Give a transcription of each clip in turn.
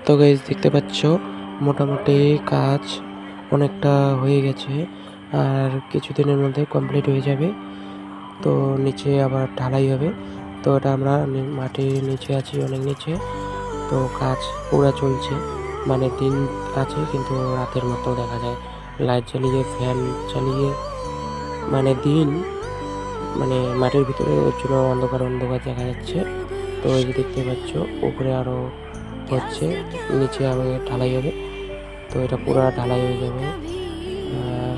তো গাইস দেখতে পাচ্ছ মোটামুটি কাজ অনেকটা হয়ে গেছে, আর কিছুদিনের মধ্যে কমপ্লিট হয়ে যাবে। তো নিচে আবার ঢালাই হবে। তো এটা আমরা মাটির নিচে আছি, অনেক নিচে। তো কাজ পুরো চলছে, মানে দিন আছে কিন্তু রাতের মতো দেখা যায়। লাইট জ্বালিয়ে ফ্যান চালিয়ে মানে দিন, মানে মাটির ভিতরে ওর জন্য অন্ধকার অন্ধকার দেখা যাচ্ছে। তো এই যে দেখতে পাচ্ছ উপরে আরো হচ্ছে, নিচে আবার ঢালাই হবে। তো এটা পুরো ঢালাই হয়ে যাবে, আর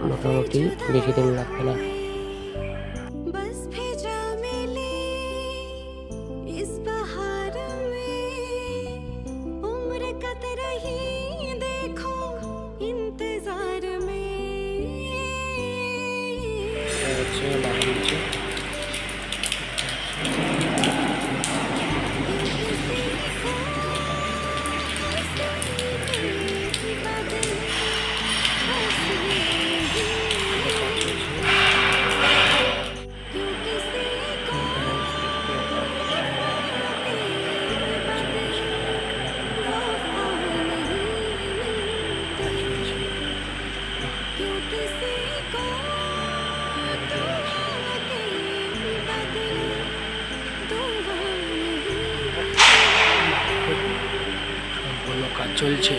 মোটামুটি বেশি দিন লাগবে না। সম্পূর্ণ কাজ চলছে।